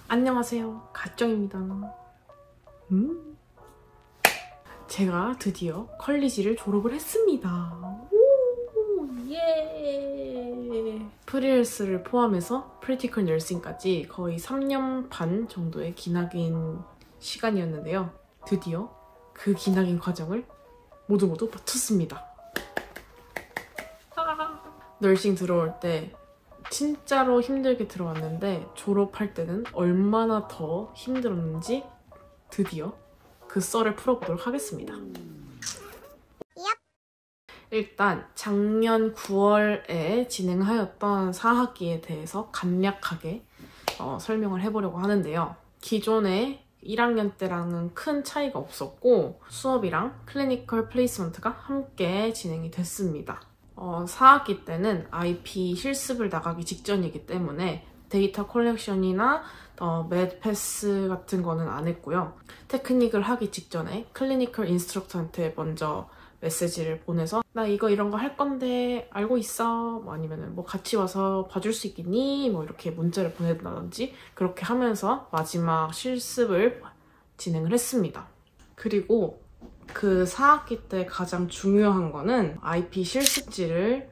안녕하세요, 가정입니다. 제가 드디어 컬리지를 졸업을 했습니다. 오, 예! 프리헬스를 포함해서 프랙티컬 널싱까지 거의 3년 반 정도의 기나긴 시간이었는데요. 드디어 그 기나긴 과정을 모두 마쳤습니다. 널싱 들어올 때 진짜로 힘들게 들어왔는데 졸업할 때는 얼마나 더 힘들었는지 드디어 그 썰을 풀어보도록 하겠습니다. 일단 작년 9월에 진행하였던 4학기에 대해서 간략하게 설명을 해보려고 하는데요. 기존에 1학년 때랑은 큰 차이가 없었고 수업이랑 클리니컬 플레이스먼트가 함께 진행이 됐습니다. 4학기 때는 IP 실습을 나가기 직전이기 때문에 데이터 컬렉션이나 매드 패스 같은 거는 안 했고요. 테크닉을 하기 직전에 클리니컬 인스트럭터한테 먼저 메시지를 보내서 나 이런 거 할 건데 알고 있어? 뭐 아니면 뭐 같이 와서 봐줄 수 있겠니? 뭐 이렇게 문자를 보낸다든지 그렇게 하면서 마지막 실습을 진행을 했습니다. 그리고 그 4학기 때 가장 중요한 거는 IP 실습지를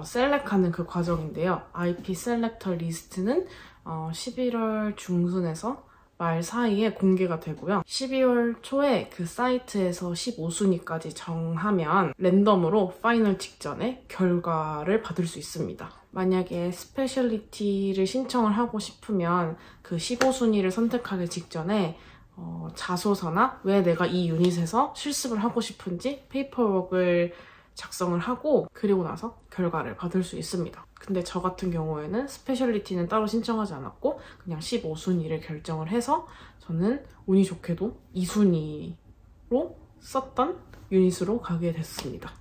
셀렉하는 그 과정인데요. IP 셀렉터 리스트는 11월 중순에서 말 사이에 공개가 되고요. 12월 초에 그 사이트에서 15순위까지 정하면 랜덤으로 파이널 직전에 결과를 받을 수 있습니다. 만약에 스페셜리티를 신청을 하고 싶으면 그 15순위를 선택하기 직전에 자소서나 왜 내가 이 유닛에서 실습을 하고 싶은지 페이퍼워크를 작성을 하고 그리고 나서 결과를 받을 수 있습니다. 근데 저 같은 경우에는 스페셜리티는 따로 신청하지 않았고 그냥 15순위를 결정을 해서 저는 운이 좋게도 2순위로 썼던 유닛으로 가게 됐습니다.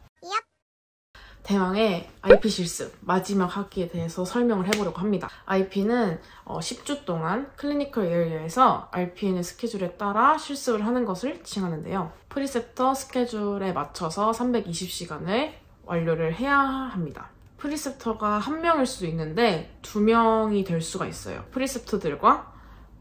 대망의 IP 실습 마지막 학기에 대해서 설명을 해보려고 합니다. IP는 10주 동안 클리니컬 에리어에서 RPN의 스케줄에 따라 실습을 하는 것을 지칭하는데요. 프리셉터 스케줄에 맞춰서 320시간을 완료를 해야 합니다. 프리셉터가 1명일 수도 있는데 2명이 될 수가 있어요. 프리셉터들과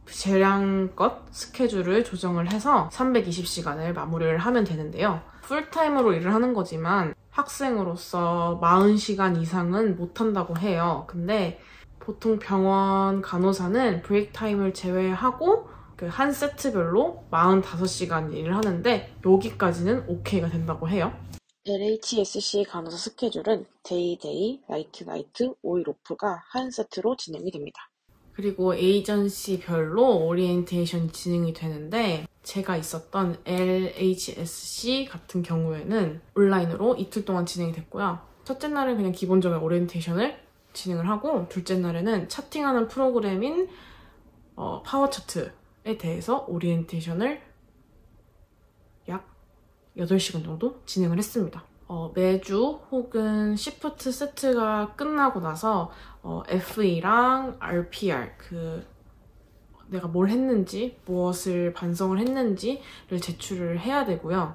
재량껏 스케줄을 조정을 해서 320시간을 마무리를 하면 되는데요. 풀타임으로 일을 하는 거지만 학생으로서 40시간 이상은 못한다고 해요. 근데 보통 병원 간호사는 브레이크 타임을 제외하고 그 한 세트별로 45시간 일을 하는데 여기까지는 오케이가 된다고 해요. LHSC 간호사 스케줄은 데이, 나이트, 5일 오프가 한 세트로 진행이 됩니다. 그리고 에이전시별로 오리엔테이션이 진행이 되는데 제가 있었던 LHSC 같은 경우에는 온라인으로 이틀 동안 진행이 됐고요. 첫째 날은 그냥 기본적인 오리엔테이션을 진행을 하고 둘째 날에는 차팅하는 프로그램인 파워 차트에 대해서 오리엔테이션을 약 8시간 정도 진행을 했습니다. 매주 혹은 시프트 세트가 끝나고 나서 FE랑 RPR 내가 뭘 했는지 무엇을 반성을 했는지를 제출을 해야 되고요.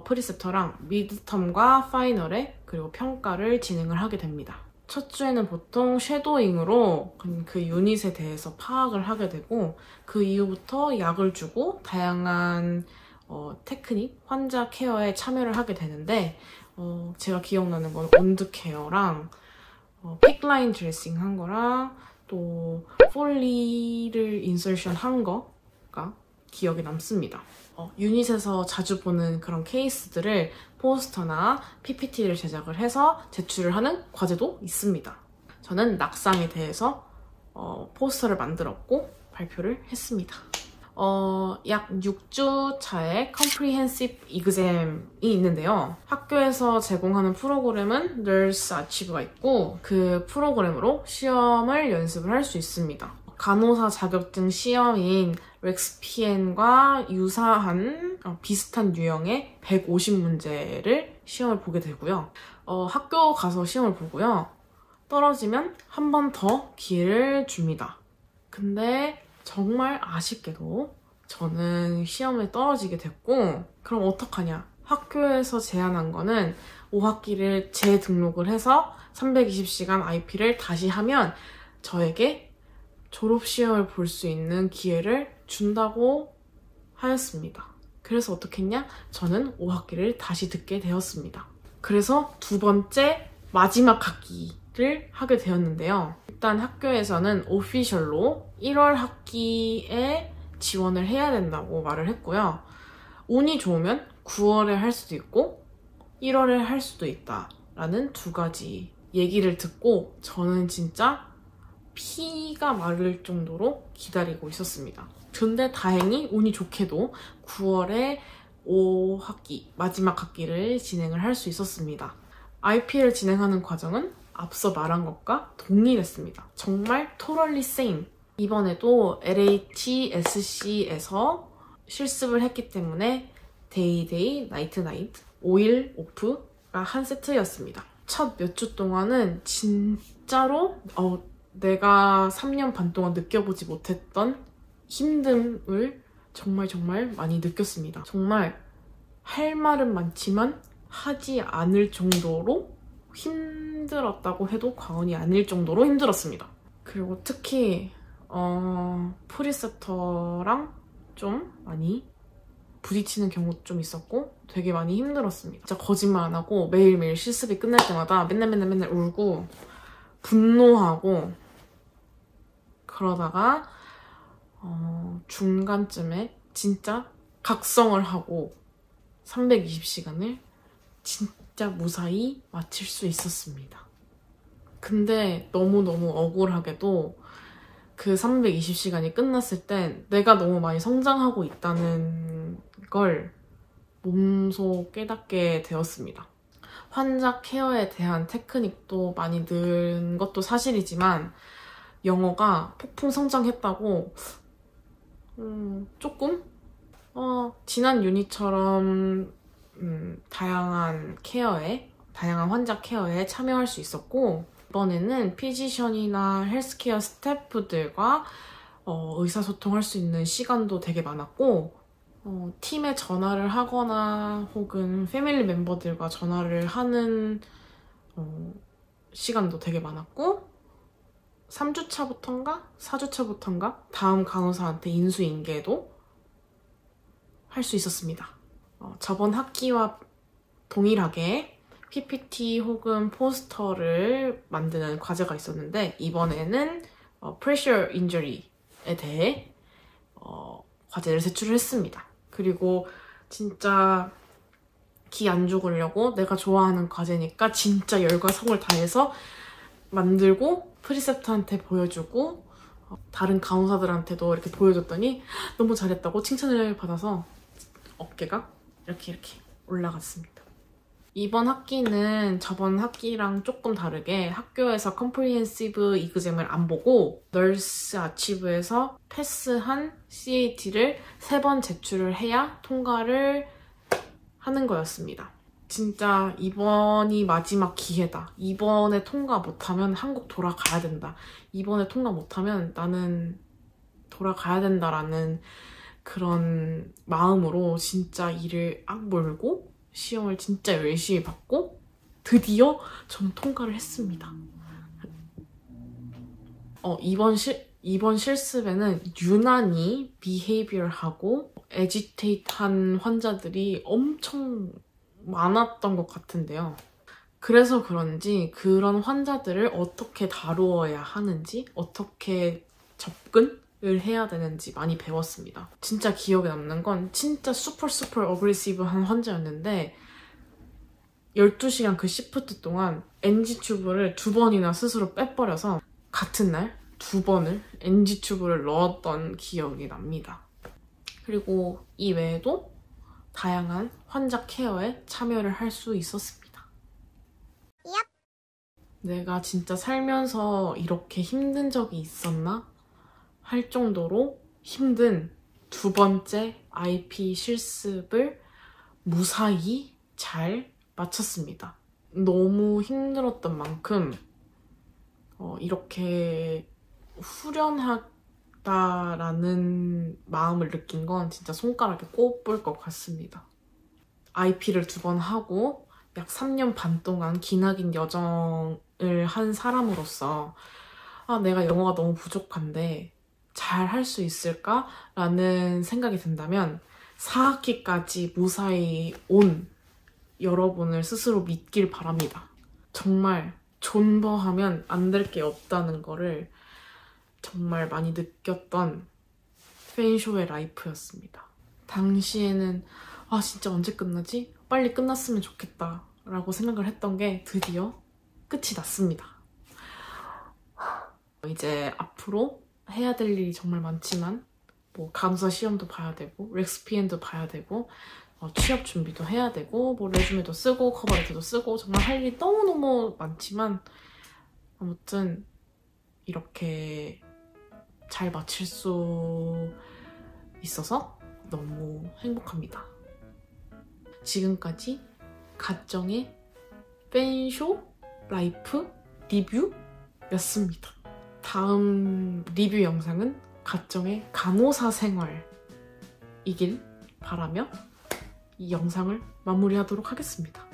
프리셉터랑 미드텀과 파이널에 그리고 평가를 진행을 하게 됩니다. 첫 주에는 보통 섀도잉으로 그 유닛에 대해서 파악을 하게 되고 그 이후부터 약을 주고 다양한 테크닉, 환자 케어에 참여를 하게 되는데 제가 기억나는 건 온드 케어랑 픽라인 드레싱 한 거랑 또 폴리를 인설션 한 거가 기억에 남습니다. 유닛에서 자주 보는 그런 케이스들을 포스터나 PPT를 제작을 해서 제출을 하는 과제도 있습니다. 저는 낙상에 대해서 포스터를 만들었고 발표를 했습니다. 약 6주 차에 Comprehensive Exam이 있는데요. 학교에서 제공하는 프로그램은 Nurse Archive가 있고 그 프로그램으로 시험을 연습을 할 수 있습니다. 간호사 자격증 시험인 렉스피엔과 유사한 비슷한 유형의 150문제를 시험을 보게 되고요. 학교 가서 시험을 보고요. 떨어지면 한 번 더 기회를 줍니다. 근데 정말 아쉽게도 저는 시험에 떨어지게 됐고 그럼 어떡하냐? 학교에서 제안한 거는 5학기를 재등록을 해서 320시간 IP를 다시 하면 저에게 졸업시험을 볼 수 있는 기회를 준다고 하였습니다. 그래서 어떻게 했냐? 저는 5학기를 다시 듣게 되었습니다. 그래서 두 번째 마지막 학기를 하게 되었는데요. 일단 학교에서는 오피셜로 1월 학기에 지원을 해야 된다고 말을 했고요. 운이 좋으면 9월에 할 수도 있고 1월에 할 수도 있다라는 두 가지 얘기를 듣고 저는 진짜 피가 마를 정도로 기다리고 있었습니다. 근데 다행히 운이 좋게도 9월에 5학기, 마지막 학기를 진행을 할 수 있었습니다. IP를 진행하는 과정은 앞서 말한 것과 동일했습니다. 정말 totally same. 이번에도 LHSC에서 실습을 했기 때문에 데이, 나이트, 5일 오프가 한 세트였습니다. 첫 몇 주 동안은 진짜로 내가 3년 반 동안 느껴보지 못했던 힘듦을 정말 많이 느꼈습니다. 정말 할 말은 많지만 하지 않을 정도로 힘들었다고 해도 과언이 아닐 정도로 힘들었습니다. 그리고 특히 프리셉터랑 좀 많이 부딪히는 경우도 좀 있었고 되게 많이 힘들었습니다. 진짜 거짓말 안 하고 매일매일 실습이 끝날 때마다 맨날 울고 분노하고 그러다가 중간쯤에 진짜 각성을 하고 320시간을 진짜 무사히 마칠 수 있었습니다. 근데 너무너무 억울하게도 그 320시간이 끝났을 땐 내가 너무 많이 성장하고 있다는 걸 몸소 깨닫게 되었습니다. 환자 케어에 대한 테크닉도 많이 는 것도 사실이지만 영어가 폭풍 성장했다고 조금 지난 유닛처럼 다양한 환자 케어에 참여할 수 있었고 이번에는 피지션이나 헬스케어 스태프들과 의사소통할 수 있는 시간도 되게 많았고 팀에 전화를 하거나 혹은 패밀리 멤버들과 전화를 하는 시간도 되게 많았고 3주차부터인가 4주차부터인가 다음 간호사한테 인수인계도 할 수 있었습니다. 저번 학기와 동일하게 PPT 혹은 포스터를 만드는 과제가 있었는데 이번에는 pressure injury에 대해 과제를 제출을 했습니다. 그리고 진짜 기 안 죽으려고 내가 좋아하는 과제니까 진짜 열과 성을 다해서 만들고 프리셉터한테 보여주고 다른 간호사들한테도 이렇게 보여줬더니 너무 잘했다고 칭찬을 받아서 어깨가 이렇게 올라갔습니다. 이번 학기는 저번 학기랑 조금 다르게 학교에서 컴프리헨시브 이그잼을 안 보고 널스 아치브에서 패스한 CAT를 3번 제출을 해야 통과를 하는 거였습니다. 진짜 이번이 마지막 기회다. 이번에 통과 못하면 한국 돌아가야 된다. 이번에 통과 못하면 나는 돌아가야 된다라는 그런 마음으로 진짜 이를 악물고 시험을 진짜 열심히 받고 드디어 전 통과를 했습니다. 이번 실습에는 유난히 behavior하고 agitate한 환자들이 엄청 많았던 것 같은데요. 그래서 그런지 그런 환자들을 어떻게 다루어야 하는지 어떻게 접근을 해야 되는지 많이 배웠습니다. 진짜 기억에 남는 건 진짜 슈퍼 어그레시브한 환자였는데 12시간 그 시프트 동안 NG 튜브를 2번이나 스스로 빼버려서 같은 날 2번을 NG 튜브를 넣었던 기억이 납니다. 그리고 이 외에도 다양한 환자 케어에 참여를 할 수 있었습니다. 내가 진짜 살면서 이렇게 힘든 적이 있었나? 할 정도로 힘든 두 번째 IP 실습을 무사히 잘 마쳤습니다. 너무 힘들었던 만큼 이렇게 후련하다라는 마음을 느낀 건 진짜 손가락에 꼽을 것 같습니다. IP를 2번 하고 약 3년 반 동안 기나긴 여정을 한 사람으로서 내가 영어가 너무 부족한데 잘 할 수 있을까? 라는 생각이 든다면 4학기까지 무사히 온 여러분을 스스로 믿길 바랍니다. 정말 존버하면 안 될 게 없다는 거를 정말 많이 느꼈던 페인쇼의 라이프였습니다. 당시에는 진짜 언제 끝나지? 빨리 끝났으면 좋겠다 라고 생각을 했던 게 드디어 끝이 났습니다. 이제 앞으로 해야 될 일이 정말 많지만 간호사 시험도 봐야 되고 렉스피엔도 봐야 되고 취업 준비도 해야 되고 레주메도 쓰고 커버레터도 쓰고 정말 할 일이 너무너무 많지만 아무튼 이렇게 잘 마칠 수 있어서 너무 행복합니다. 지금까지 가정의 페인쇼 라이프 리뷰였습니다. 다음 리뷰 영상은 가정의 간호사 생활이길 바라며 이 영상을 마무리하도록 하겠습니다.